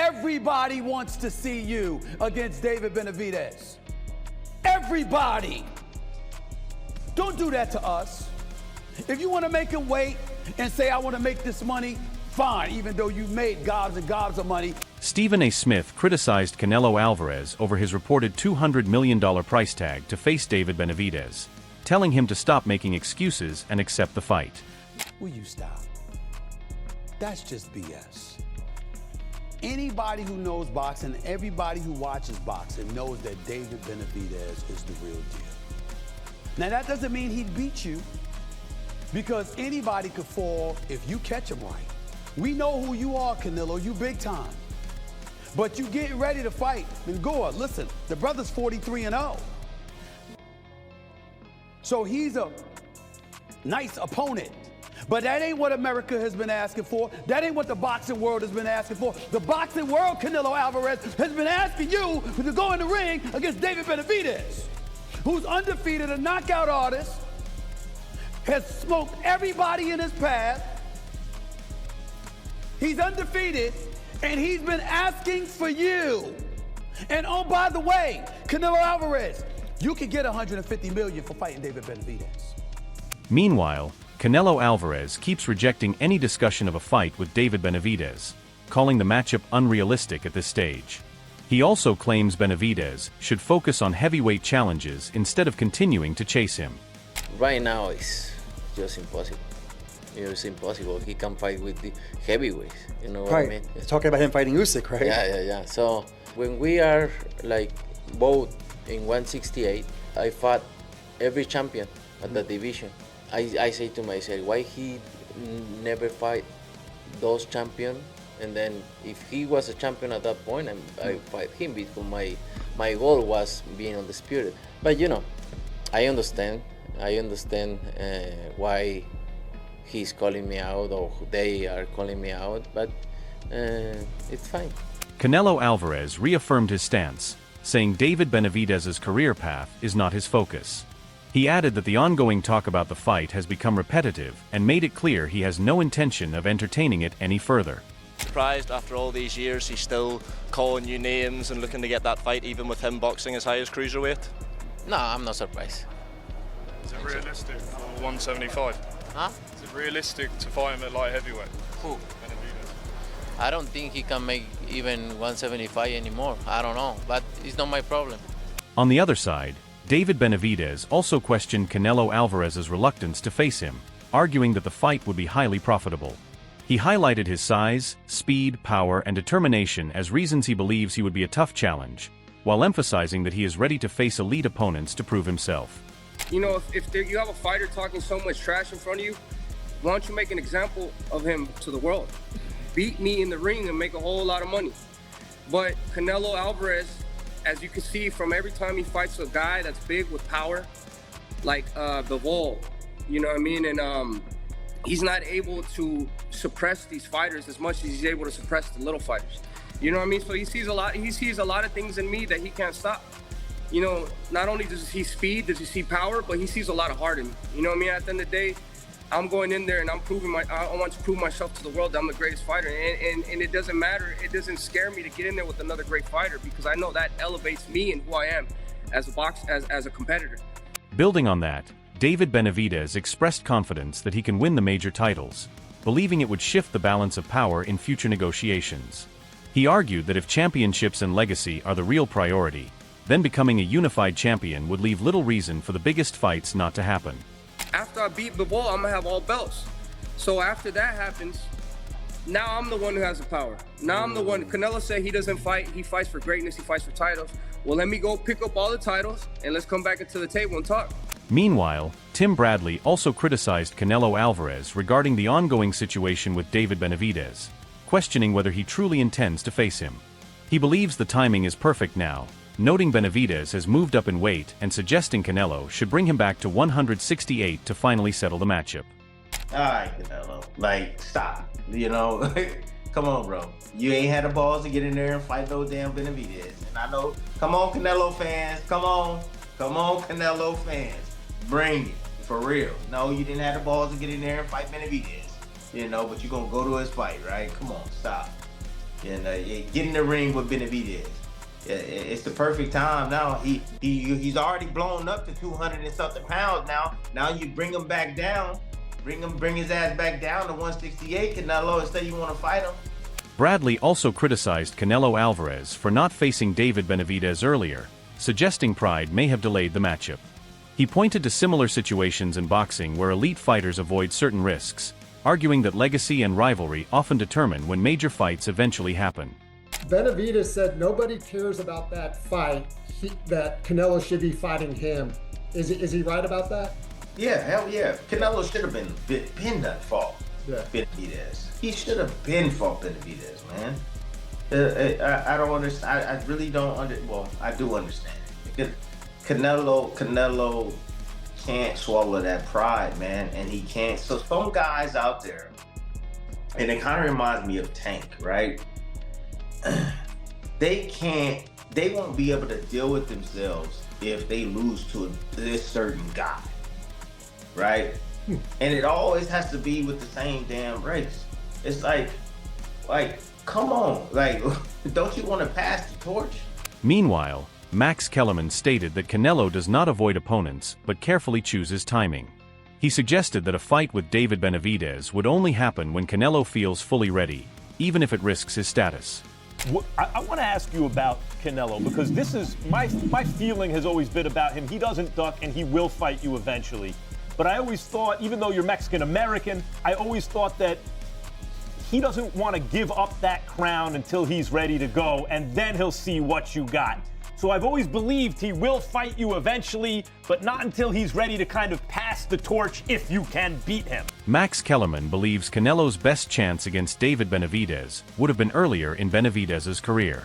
Everybody wants to see you against David Benavidez. Everybody. Don't do that to us. If you want to make him wait and say, I want to make this money, fine, even though you made gobs and gobs of money. StephenASmith criticized Canelo Alvarez over his reported $200 million price tag to face David Benavidez, telling him to stop making excuses and accept the fight. Will you stop? That's just BS. Anybody who knows boxing, everybody who watches boxing knows that David Benavidez is the real deal. Now that doesn't mean he'd beat you, because anybody could fall if you catch him right. We know who you are, Canelo, you big time. But you getting ready to fight. And Gore, listen, the brother's 43-0. So he's a nice opponent. But that ain't what America has been asking for. That ain't what the boxing world has been asking for. The boxing world, Canelo Alvarez, has been asking you to go in the ring against David Benavidez, who's undefeated, a knockout artist, has smoked everybody in his path. He's undefeated, and he's been asking for you. And oh, by the way, Canelo Alvarez, you could get $150 million for fighting David Benavidez. Meanwhile, Canelo Alvarez keeps rejecting any discussion of a fight with David Benavidez, calling the matchup unrealistic at this stage. He also claims Benavidez should focus on heavyweight challenges instead of continuing to chase him. Right now it's just impossible. It's impossible. He can fight with the heavyweights, you know what I mean? Talking about him fighting Usyk, right? Yeah. So when we are like both in 168, I fought every champion at the division. I say to myself, why he never fight those champions? And then if he was a champion at that point, I fight him, because my goal was being undisputed. But you know, I understand why he's calling me out, or they are calling me out, but it's fine. Canelo Alvarez reaffirmed his stance, saying David Benavidez's career path is not his focus. He added that the ongoing talk about the fight has become repetitive and made it clear he has no intention of entertaining it any further. Surprised after all these years he's still calling you names and looking to get that fight, even with him boxing as high as cruiserweight? No, I'm not surprised. Is it realistic for 175? Huh? Is it realistic to fight him at light heavyweight? Who? Benavidez. I don't think he can make even 175 anymore. I don't know, but it's not my problem. On the other side, David Benavidez also questioned Canelo Alvarez's reluctance to face him, arguing that the fight would be highly profitable. He highlighted his size, speed, power, and determination as reasons he believes he would be a tough challenge, while emphasizing that he is ready to face elite opponents to prove himself. You know, if you have a fighter talking so much trash in front of you, why don't you make an example of him to the world? Beat me in the ring and make a whole lot of money. But Canelo Alvarez, as you can see from every time he fights a guy that's big with power, like Bivol, you know what I mean? And he's not able to suppress these fighters as much as he's able to suppress the little fighters. You know what I mean? So he sees a lot of things in me that he can't stop. You know, not only does he see speed, does he see power, but he sees a lot of heart in me. You know what I mean? At the end of the day, I'm going in there and I want to prove myself to the world that I'm the greatest fighter. And it doesn't matter, it doesn't scare me to get in there with another great fighter, because I know that elevates me and who I am as a competitor. Building on that, David Benavidez expressed confidence that he can win the major titles, believing it would shift the balance of power in future negotiations. He argued that if championships and legacy are the real priority, then becoming a unified champion would leave little reason for the biggest fights not to happen. After I beat Bivol, I'm gonna have all belts. So after that happens, now I'm the one who has the power. Now I'm the one. Canelo said he doesn't fight, he fights for greatness, he fights for titles. Well, let me go pick up all the titles and let's come back into the table and talk. Meanwhile, Tim Bradley also criticized Canelo Alvarez regarding the ongoing situation with David Benavidez, questioning whether he truly intends to face him. He believes the timing is perfect now, noting Benavidez has moved up in weight and suggesting Canelo should bring him back to 168 to finally settle the matchup. All right, Canelo, like, stop, you know? Come on, bro. You ain't had the balls to get in there and fight no damn Benavidez. And I know, come on, Canelo fans, come on, Canelo fans, bring it, for real. No, you didn't have the balls to get in there and fight Benavidez, you know, but you're gonna go to his fight, right? Come on, stop. and get in the ring with Benavidez. It's the perfect time now. He's already blown up to 200 and something pounds now. Now you bring him back down, bring his ass back down to 168. Canelo, instead you want to fight him. Bradley also criticized Canelo Alvarez for not facing David Benavidez earlier, suggesting pride may have delayed the matchup. He pointed to similar situations in boxing where elite fighters avoid certain risks, arguing that legacy and rivalry often determine when major fights eventually happen. Benavidez said nobody cares about that fight, that Canelo should be fighting him. Is he right about that? Yeah, hell yeah. Canelo should have been done fought Benavidez. He should have been fought Benavidez, man. I don't understand. I really don't well, I do understand. Because Canelo can't swallow that pride, man, and he can't. So some guys out there, and it kind of reminds me of Tank, right? They won't be able to deal with themselves if they lose to this certain guy, right? And it always has to be with the same damn race. It's like, come on, like, don't you want to pass the torch? Meanwhile, Max Kellerman stated that Canelo does not avoid opponents, but carefully chooses timing. He suggested that a fight with David Benavidez would only happen when Canelo feels fully ready, even if it risks his status. I want to ask you about Canelo, because this is my feeling has always been about him. He doesn't duck, and he will fight you eventually. But I always thought, even though you're Mexican-American, I always thought that he doesn't want to give up that crown until he's ready to go, and then he'll see what you got. So I've always believed he will fight you eventually, but not until he's ready to kind of pass the torch if you can beat him. Max Kellerman believes Canelo's best chance against David Benavidez would have been earlier in Benavidez's career.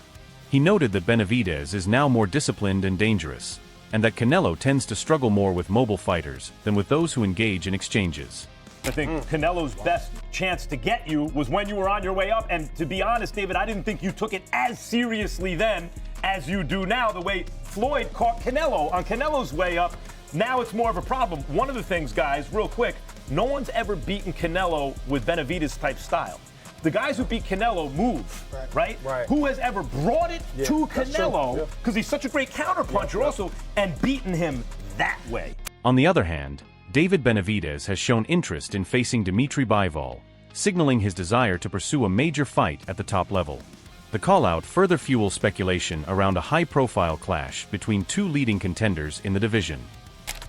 He noted that Benavidez is now more disciplined and dangerous, and that Canelo tends to struggle more with mobile fighters than with those who engage in exchanges. I think Canelo's best chance to get you was when you were on your way up, and to be honest, David, I didn't think you took it as seriously then as you do now. The way Floyd caught Canelo on Canelo's way up, now it's more of a problem. One of the things, guys, real quick, no one's ever beaten Canelo with Benavidez type style. The guys who beat Canelo move, right? Who has ever brought it to Canelo, because he's such a great counterpuncher also, and beaten him that way? On the other hand, David Benavidez has shown interest in facing Dimitri Bivol, signaling his desire to pursue a major fight at the top level. The call-out further fuels speculation around a high-profile clash between two leading contenders in the division.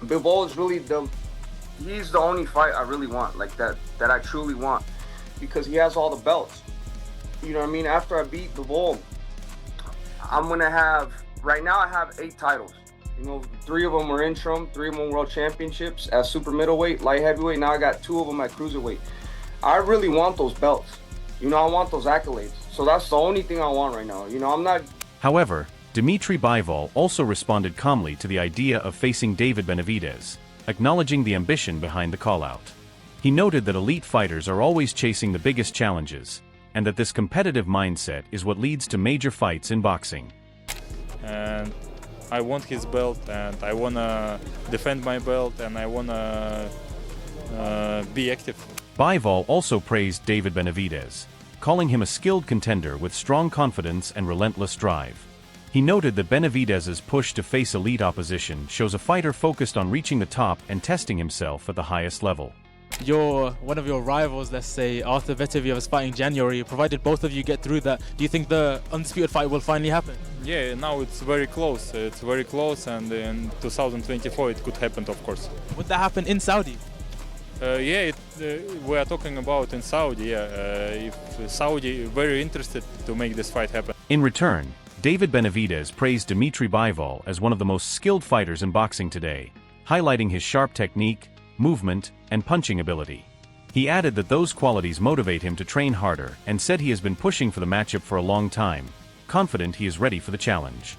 Bivol is really he's the only fight I really want, like that I truly want, because he has all the belts. You know what I mean? After I beat Bivol, I'm gonna have, right now I have 8 titles. You know, 3 of them were interim, 3 of them world championships at super middleweight, light heavyweight. Now I got 2 of them at cruiserweight. I really want those belts. You know, I want those accolades. So that's the only thing I want right now. You know, I'm not... However, Dimitri Bivol also responded calmly to the idea of facing David Benavidez, acknowledging the ambition behind the call-out. He noted that elite fighters are always chasing the biggest challenges, and that this competitive mindset is what leads to major fights in boxing. And I want his belt, and I want to defend my belt, and I want to be active. Bivol also praised David Benavidez, calling him a skilled contender with strong confidence and relentless drive. He noted that Benavidez's push to face elite opposition shows a fighter focused on reaching the top and testing himself at the highest level. One of your rivals, let's say, Arthur Beterbiev is fighting in January. Provided both of you get through that, do you think the undisputed fight will finally happen? Yeah, now it's very close. It's very close, and in 2024 it could happen, of course. Would that happen in Saudi? We are talking about in Saudi. If Saudi very interested to make this fight happen. In return, David Benavidez praised Dimitri Bivol as one of the most skilled fighters in boxing today, highlighting his sharp technique, movement, and punching ability. He added that those qualities motivate him to train harder and said he has been pushing for the matchup for a long time, confident he is ready for the challenge.